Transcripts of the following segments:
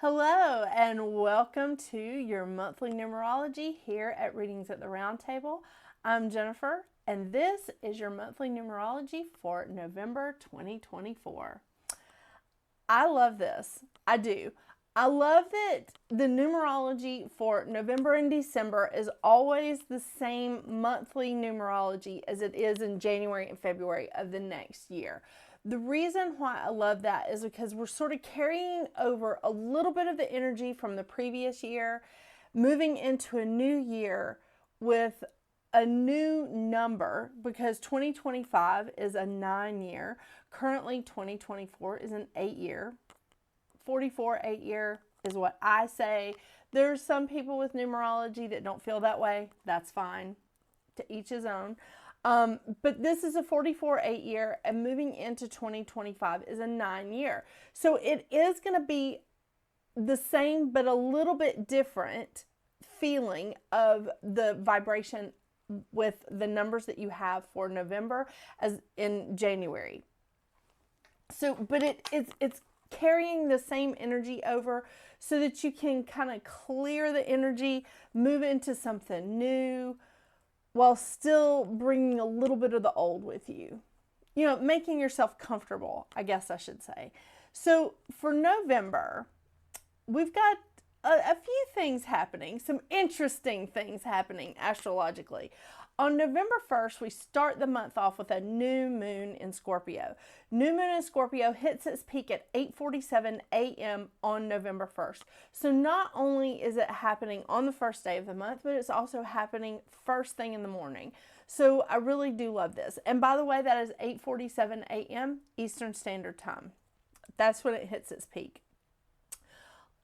Hello and welcome to your monthly numerology here at Readings at the Round Table. I'm Jennifer and this is your monthly numerology for November 2024. I love this. I do. I love that the numerology for November and December is always the same monthly numerology as it is in January and February of the next year. The reason why I love that is because we're sort of carrying over a little bit of the energy from the previous year, moving into a new year with a new number, because 2025 is a 9-year. Currently, 2024 is an 8-year. 44 8-year is what I say. There's some people with numerology that don't feel that way. That's fine. To each his own. But this is a 44 8-year, and moving into 2025 is a 9-year. So it is going to be the same, but a little bit different feeling of the vibration with the numbers that you have for November as in January. So, but it's carrying the same energy over so that you can kind of clear the energy, move into something new, while still bringing a little bit of the old with you. You know, making yourself comfortable, I guess I should say. So for November, we've got a few things happening, some interesting things happening astrologically. On November 1st, we start the month off with a new moon in Scorpio. New moon in Scorpio hits its peak at 8:47 a.m. on November 1st. So not only is it happening on the first day of the month, but it's also happening first thing in the morning. So I really do love this. And by the way, that is 8:47 a.m. Eastern Standard Time. That's when it hits its peak.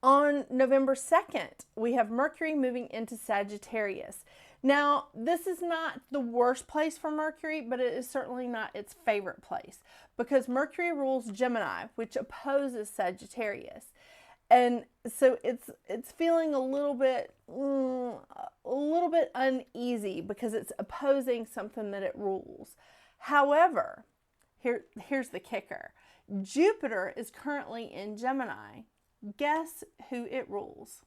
On November 2nd, we have Mercury moving into Sagittarius. Now, this is not the worst place for Mercury, but it is certainly not its favorite place because Mercury rules Gemini, which opposes Sagittarius. And so it's feeling a little bit uneasy because it's opposing something that it rules. However, here's the kicker. Jupiter is currently in Gemini. Guess who it rules?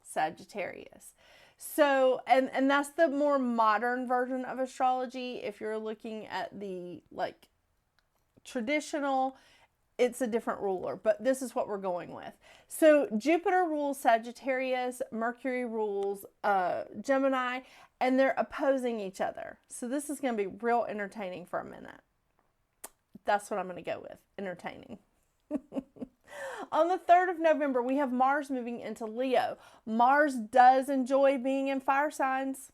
Sagittarius. So, and that's the more modern version of astrology. If you're looking at the traditional, it's a different ruler, but this is what we're going with. So Jupiter rules Sagittarius, Mercury rules Gemini, and they're opposing each other. So this is going to be real entertaining for a minute. That's what I'm going to go with, entertaining. On the 3rd of November, we have Mars moving into Leo. Mars does enjoy being in fire signs.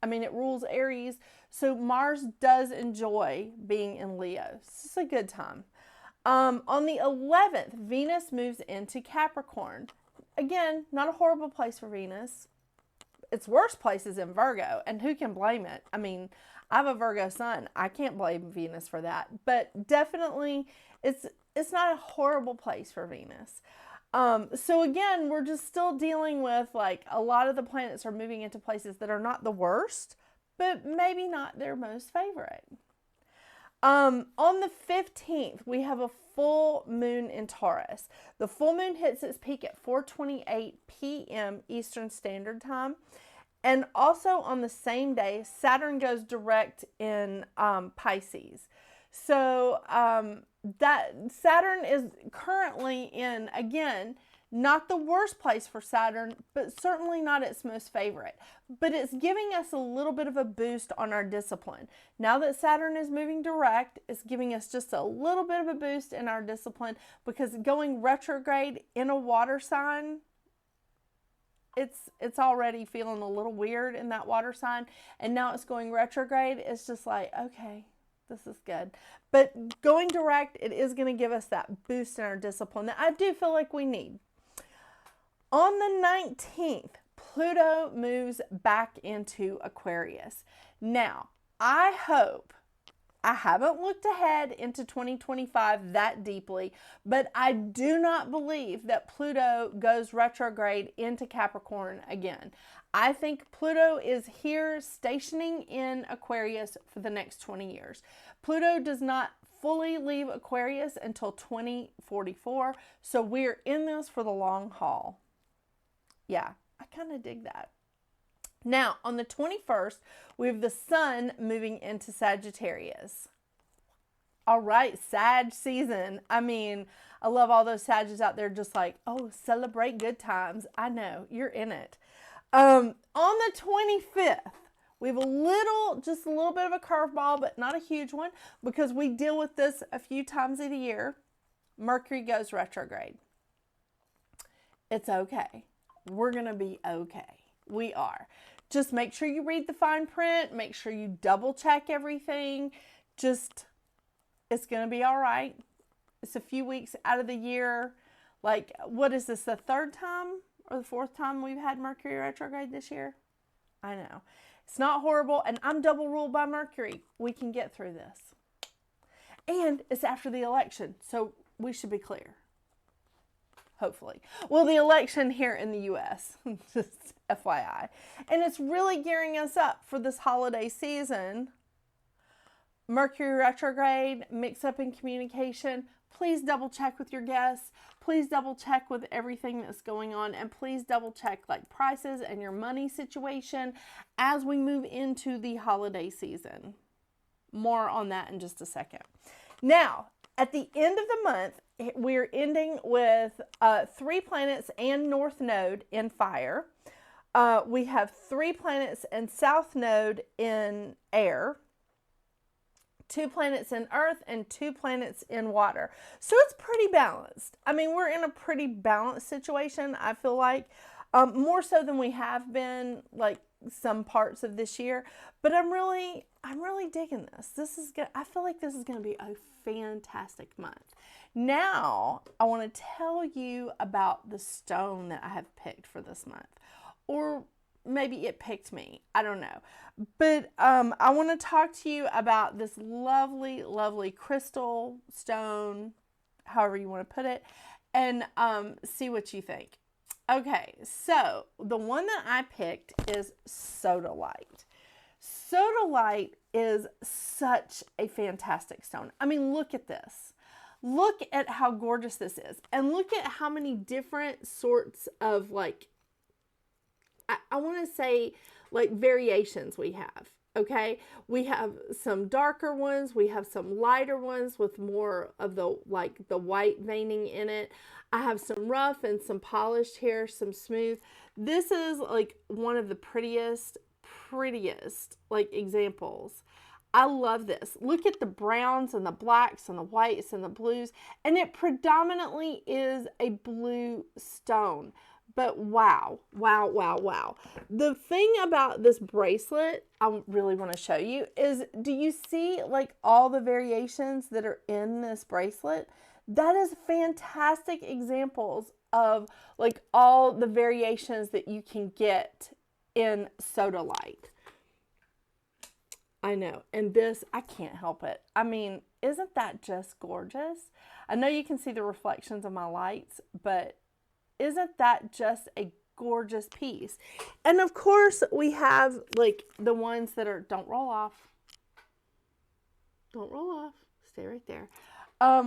I mean, it rules Aries. So Mars does enjoy being in Leo. It's a good time. On the 11th, Venus moves into Capricorn. Again, not a horrible place for Venus. Its worst place is in Virgo, and who can blame it? I mean, I have a Virgo sun. I can't blame Venus for that. But definitely, it's not a horrible place for Venus. So again, we're just still dealing with a lot of the planets are moving into places that are not the worst, but maybe not their most favorite. On the 15th, we have a full moon in Taurus. The full moon hits its peak at 4:28 p.m. Eastern Standard Time. And also on the same day, Saturn goes direct in Pisces. So that Saturn is currently in, again, not the worst place for Saturn, but certainly not its most favorite. But it's giving us a little bit of a boost on our discipline. Now that Saturn is moving direct, it's giving us just a little bit of a boost in our discipline because going retrograde in a water sign, it's already feeling a little weird in that water sign. And now it's going retrograde. It's just like, okay, this is good. But going direct, it is going to give us that boost in our discipline that I do feel like we need. On the 19th, Pluto moves back into Aquarius. Now, I haven't looked ahead into 2025 that deeply, but I do not believe that Pluto goes retrograde into Capricorn again. I think Pluto is here stationing in Aquarius for the next 20 years. Pluto does not fully leave Aquarius until 2044. So we're in this for the long haul. Yeah, I kind of dig that. Now, on the 21st, we have the sun moving into Sagittarius. All right, Sag season. I mean, I love all those Sagittarius out there just like, oh, celebrate good times. I know, you're in it. On the 25th, we have just a little bit of a curveball, but not a huge one, because we deal with this a few times a year. Mercury goes retrograde. It's okay. We're going to be okay. We are. Just make sure you read the fine print. Make sure you double check everything. It's going to be all right. It's a few weeks out of the year. Like, what is this, the third time or the fourth time we've had Mercury retrograde this year? I know. It's not horrible, and I'm double ruled by Mercury. We can get through this. And it's after the election, so we should be clear. Hopefully. Well, the election here in the U.S., just FYI. And it's really gearing us up for this holiday season. Mercury retrograde, mix up in communication. Please double check with your guests. Please double check with everything that's going on. And please double check like prices and your money situation as we move into the holiday season. More on that in just a second. Now, at the end of the month, we're ending with 3 planets and North Node in fire. We have 3 planets and South Node in air. 2 planets in earth and 2 planets in water. So it's pretty balanced. I mean, we're in a pretty balanced situation, I feel like. More so than we have been like some parts of this year. But I'm really digging this. I feel like this is going to be a fantastic month. Now, I want to tell you about the stone that I have picked for this month. Or maybe it picked me. I don't know. But I want to talk to you about this lovely, lovely crystal stone, however you want to put it, and see what you think. Okay, so the one that I picked is sodalite. Sodalite is such a fantastic stone. I mean, look at this. Look at how gorgeous this is. And look at how many different sorts of like, I want to say like variations we have. Okay, we have some darker ones, we have some lighter ones with more of the like the white veining in it. I have some rough and some polished here, some smooth. This is like one of the prettiest like examples. I love this. Look at the browns and the blacks and the whites and the blues, and it predominantly is a blue stone. But wow, wow, wow, wow. The thing about this bracelet I really want to show you is, do you see like all the variations that are in this bracelet? That is fantastic examples of like all the variations that you can get in sodalite. I know. And this, I can't help it. I mean, isn't that just gorgeous? I know you can see the reflections of my lights, but isn't that just a gorgeous piece? And of course, we have like the ones that are, don't roll off. Don't roll off. Stay right there.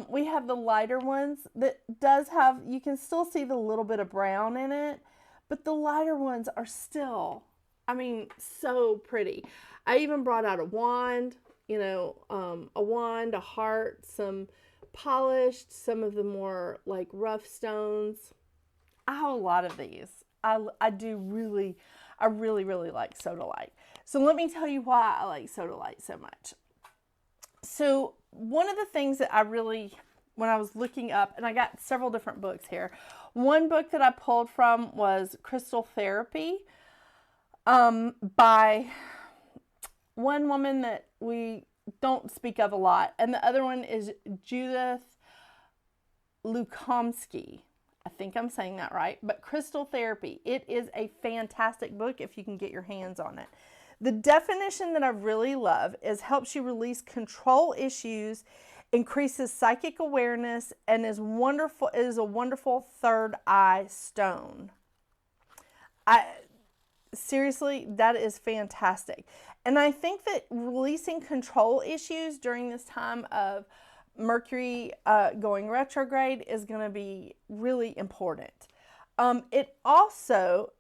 We have the lighter ones that does have, you can still see the little bit of brown in it, but the lighter ones are still, I mean, so pretty. I even brought out a wand, you know, a wand, a heart, some polished, some of the more like rough stones. I have a lot of these. I really like sodalite. So let me tell you why I like sodalite so much. So one of the things that I really, when I was looking up, and I got several different books here. One book that I pulled from was Crystal Therapy by one woman that we don't speak of a lot. And the other one is Judith Lukomsky. I think I'm saying that right, but Crystal Therapy. It is a fantastic book if you can get your hands on it. The definition that I really love is helps you release control issues, increases psychic awareness, and is wonderful. It is a wonderful third eye stone. Seriously, that is fantastic. And I think that releasing control issues during this time of Mercury going retrograde is going to be really important. It also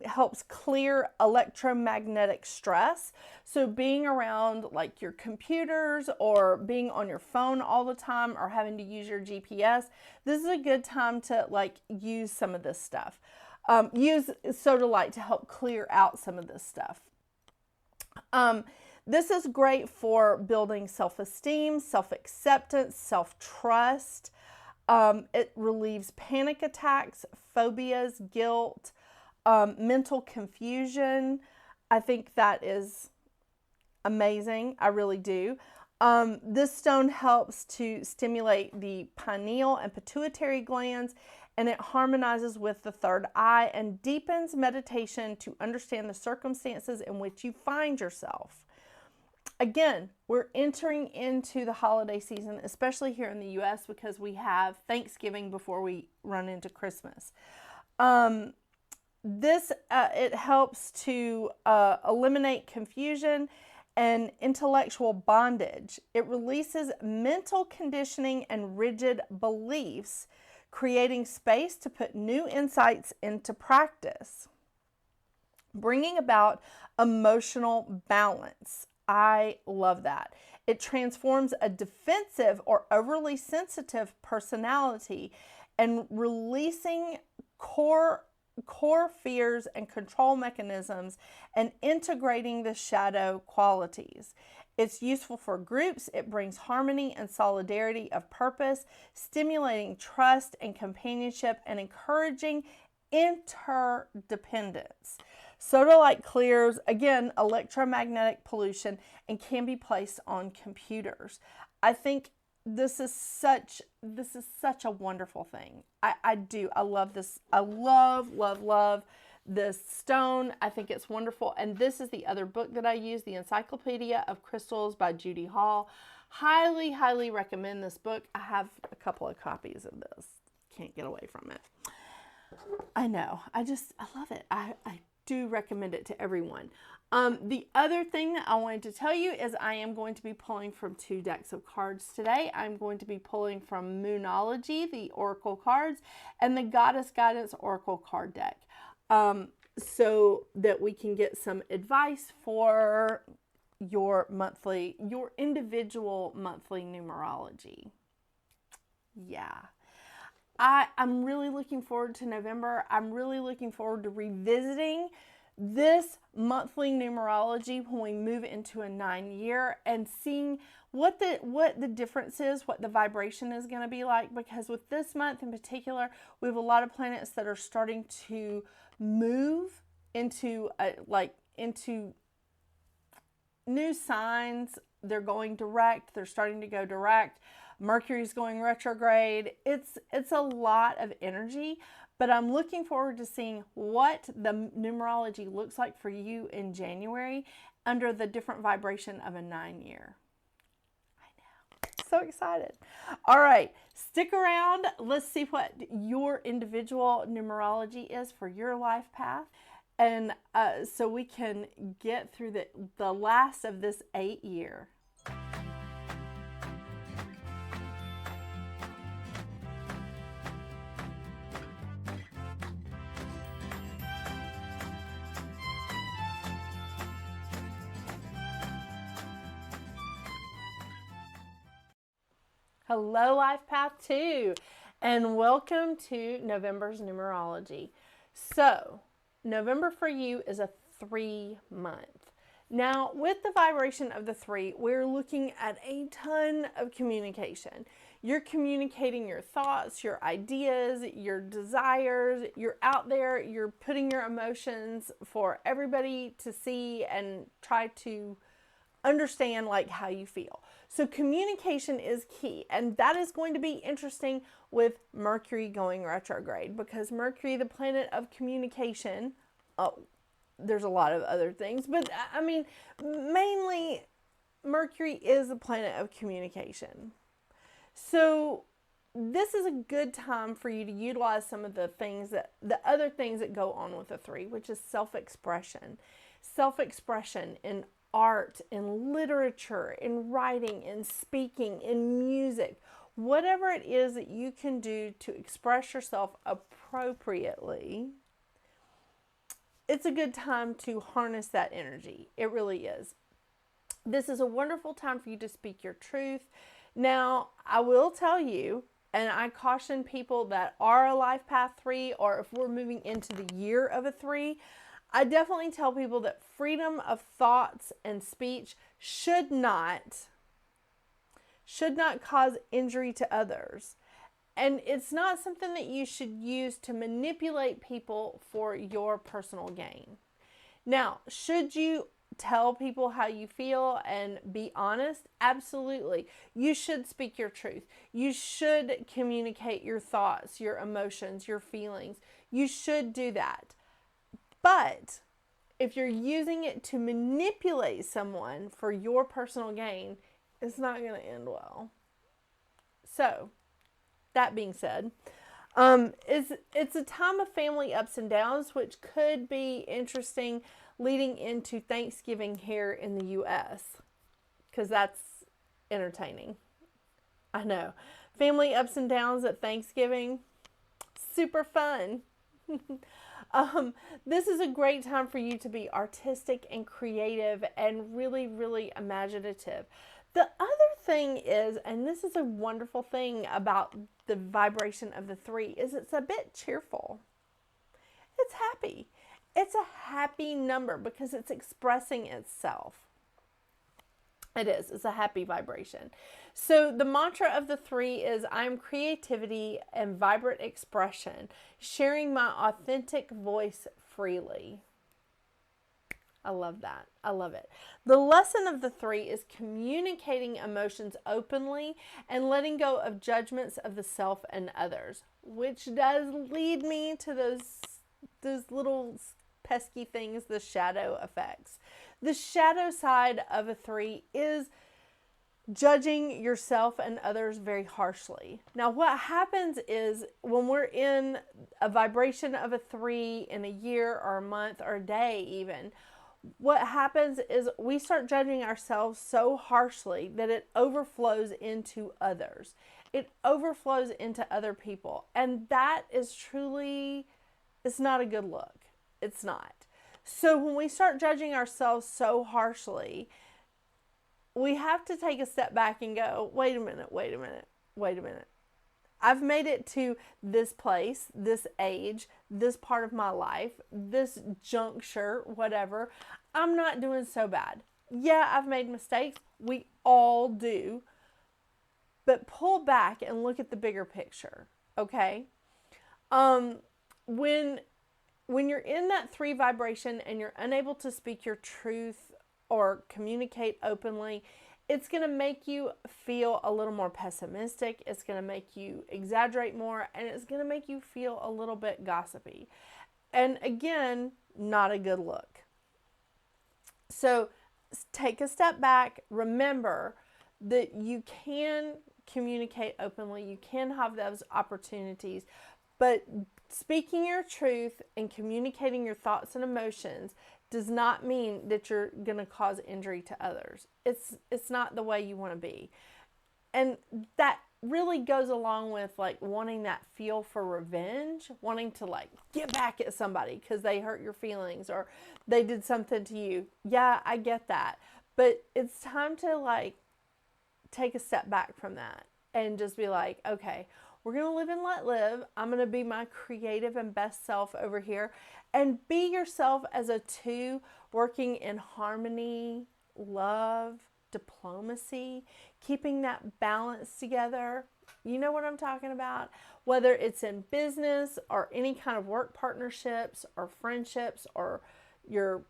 helps clear electromagnetic stress. So being around like your computers or being on your phone all the time or having to use your GPS, this is a good time to like use some of this stuff. Use sodalite to help clear out some of this stuff. This is great for building self-esteem, self-acceptance, self-trust. It relieves panic attacks, phobias, guilt, mental confusion. I think that is amazing. I really do. This stone helps to stimulate the pineal and pituitary glands, and it harmonizes with the third eye and deepens meditation to understand the circumstances in which you find yourself. Again, we're entering into the holiday season, especially here in the U.S. because we have Thanksgiving before we run into Christmas. It helps to eliminate confusion and intellectual bondage. It releases mental conditioning and rigid beliefs, creating space to put new insights into practice, bringing about emotional balance. I love that. It transforms a defensive or overly sensitive personality and releasing core fears and control mechanisms and integrating the shadow qualities. It's useful for groups. It brings harmony and solidarity of purpose, stimulating trust and companionship and encouraging interdependence. Sodalite clears, again, electromagnetic pollution and can be placed on computers. I think this is such a wonderful thing. I do. I love this. I love this stone. I think it's wonderful. And this is the other book that I use, The Encyclopedia of Crystals by Judy Hall. Highly recommend this book. I have a couple of copies of this. Can't get away from it. I know. I love it. I do recommend it to everyone. The other thing that I wanted to tell you is I am going to be pulling from 2 decks of cards today. I'm going to be pulling from Moonology, the Oracle cards, and the Goddess Guidance Oracle card deck, so that we can get some advice for your individual monthly numerology. Yeah. I'm really looking forward to November. I'm really looking forward to revisiting this monthly numerology when we move into a 9-year and seeing what the difference is, what the vibration is going to be like, because with this month in particular, we have a lot of planets that are starting to move into into new signs. They're going direct. They're starting to go direct. Mercury's going retrograde. It's a lot of energy, but I'm looking forward to seeing what the numerology looks like for you in January under the different vibration of a 9-year. I know. So excited. All right, stick around. Let's see what your individual numerology is for your life path. And so we can get through the last of this 8-year. Hello, Life Path 2, and welcome to November's numerology. So, November for you is a 3-month. Now, with the vibration of the 3, we're looking at a ton of communication. You're communicating your thoughts, your ideas, your desires. You're out there, you're putting your emotions for everybody to see and try to understand like how you feel. So communication is key, and that is going to be interesting with Mercury going retrograde, because Mercury, the planet of communication, there's a lot of other things, but I mean, mainly Mercury is the planet of communication. So this is a good time for you to utilize some of the other things that go on with the 3, which is self-expression in art, in literature, in writing, in speaking, in music, whatever it is that you can do to express yourself appropriately, it's a good time to harness that energy. It really is. This is a wonderful time for you to speak your truth. Now, I will tell you, and I caution people that are a life path 3, or if we're moving into the year of a 3, I definitely tell people that freedom of thoughts and speech should not cause injury to others. And it's not something that you should use to manipulate people for your personal gain. Now, should you tell people how you feel and be honest? Absolutely. You should speak your truth. You should communicate your thoughts, your emotions, your feelings. You should do that. But if you're using it to manipulate someone for your personal gain, it's not going to end well. So, that being said, it's a time of family ups and downs, which could be interesting leading into Thanksgiving here in the U.S., because that's entertaining. I know. Family ups and downs at Thanksgiving, super fun. This is a great time for you to be artistic and creative and really, really imaginative. The other thing is, and this is a wonderful thing about the vibration of the 3, is it's a bit cheerful. It's happy. It's a happy number because it's expressing itself. It is. It's a happy vibration. So the mantra of the 3 is, I'm creativity and vibrant expression, sharing my authentic voice freely. I love that. I love it. The lesson of the 3 is communicating emotions openly and letting go of judgments of the self and others, which does lead me to those little pesky things, the shadow effects. The shadow side of a 3 is judging yourself and others very harshly. Now, what happens is when we're in a vibration of a 3 in a year or a month or a day even, what happens is we start judging ourselves so harshly that it overflows into others. It overflows into other people. And that is truly, it's not a good look. It's not. So when we start judging ourselves so harshly, we have to take a step back and go, wait a minute. I've made it to this place, this age, this part of my life, this juncture, whatever. I'm not doing so bad. Yeah, I've made mistakes. We all do. But pull back and look at the bigger picture, okay? When you're in that 3 vibration and you're unable to speak your truth or communicate openly, it's going to make you feel a little more pessimistic. It's going to make you exaggerate more, and it's going to make you feel a little bit gossipy. And again, not a good look. So take a step back. Remember that you can communicate openly. You can have those opportunities, but speaking your truth and communicating your thoughts and emotions does not mean that you're going to cause injury to others. It's not the way you want to be. And that really goes along with like wanting that feel for revenge, wanting to like get back at somebody because they hurt your feelings or they did something to you. Yeah, I get that. But it's time to like take a step back from that and just be like, okay, we're going to live and let live. I'm going to be my creative and best self over here, and be yourself as a 2, working in harmony, love, diplomacy, keeping that balance together. You know what I'm talking about? Whether it's in business or any kind of work partnerships or friendships or your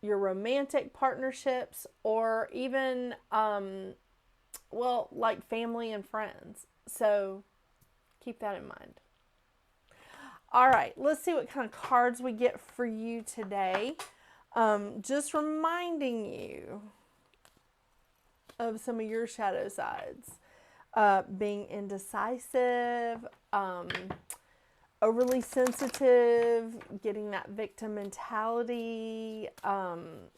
romantic partnerships, or even, like family and friends. So keep that in mind. All right, let's see what kind of cards we get for you today. Just reminding you of some of your shadow sides. Being indecisive, overly sensitive, getting that victim mentality,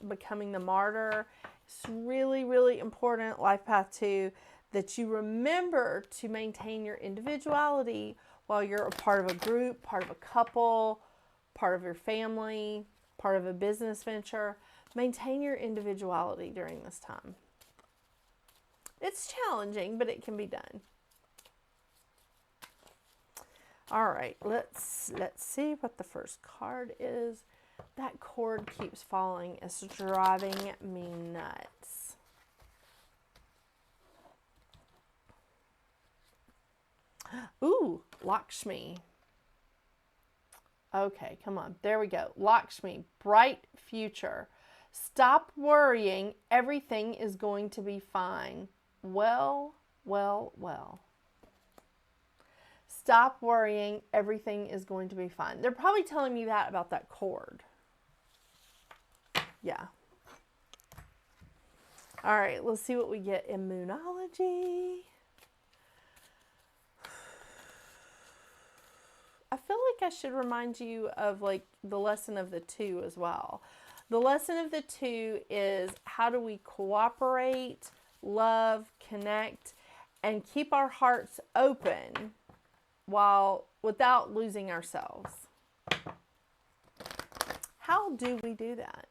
becoming the martyr. It's really, really important, Life Path 2, that you remember to maintain your individuality while you're a part of a group, part of a couple, part of your family, part of a business venture. Maintain your individuality during this time. It's challenging, but it can be done. All right, let's see what the first card is. That cord keeps falling. It's driving me nuts. Ooh, Lakshmi. Okay, come on. There we go. Lakshmi, bright future. Stop worrying. Everything is going to be fine. Well, well, well. Stop worrying. Everything is going to be fine. They're probably telling me that about that cord. Yeah. All right, let's see what we get in Moonology. I feel like I should remind you of like the lesson of the 2 as well. The lesson of the 2 is how do we cooperate, love, connect, and keep our hearts open without losing ourselves. How do we do that?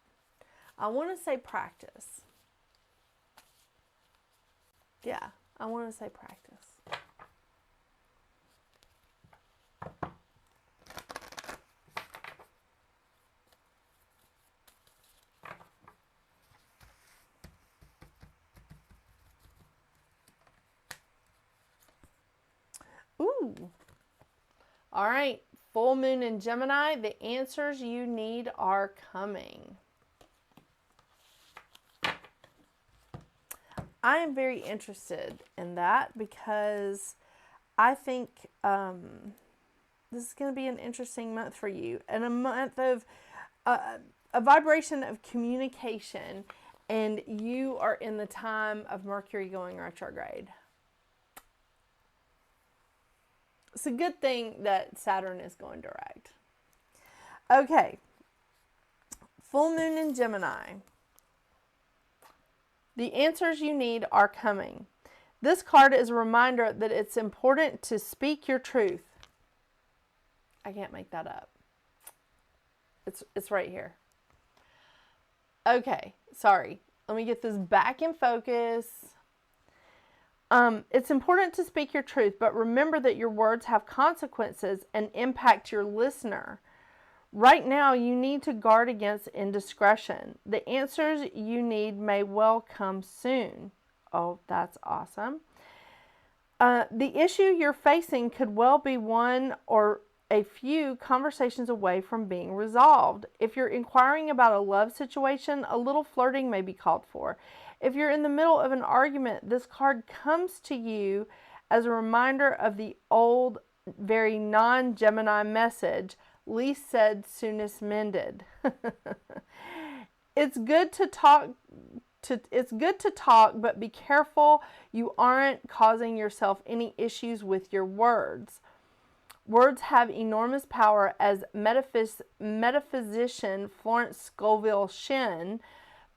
I want to say practice. Yeah, I want to say practice. Ooh. All right, full moon in Gemini. The answers you need are coming. I am very interested in that because I think this is going to be an interesting month for you, and a month of a vibration of communication, and you are in the time of Mercury going retrograde. It's a good thing that Saturn is going direct. Okay, full moon in Gemini. The answers you need are coming. This card is a reminder that it's important to speak your truth. I can't make that up. It's right here. Okay, sorry. Let me get this back in focus. It's important to speak your truth, but remember that your words have consequences and impact your listener. Right now, you need to guard against indiscretion. The answers you need may well come soon. Oh, that's awesome. The issue you're facing could well be one or a few conversations away from being resolved. If you're inquiring about a love situation, a little flirting may be called for. If you're in the middle of an argument, this card comes to you as a reminder of the old, very non-Gemini message, least said, soonest mended. It's good to talk, but be careful you aren't causing yourself any issues with your words. Words have enormous power, as metaphysician Florence Scovel Shinn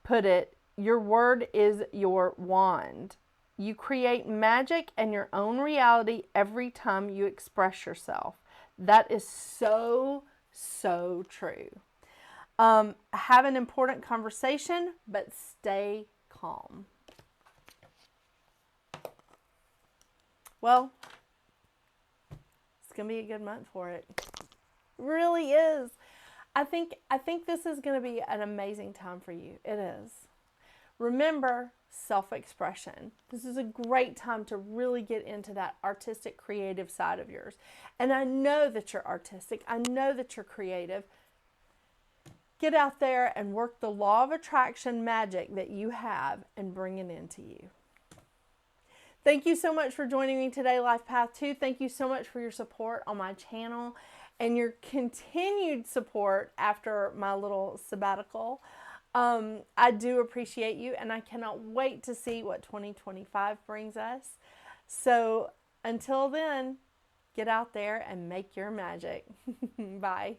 put it. Your word is your wand. You create magic and your own reality every time you express yourself. That is so, so true. Have an important conversation, but stay calm. Well, it's going to be a good month for it. It really is. I think this is going to be an amazing time for you. It is. Remember, self-expression. This is a great time to really get into that artistic, creative side of yours. And I know that you're artistic. I know that you're creative. Get out there and work the law of attraction magic that you have and bring it into you. Thank you so much for joining me today, Life Path 2. Thank you so much for your support on my channel and your continued support after my little sabbatical. I do appreciate you, and I cannot wait to see what 2025 brings us. So until then, Get out there and make your magic. Bye.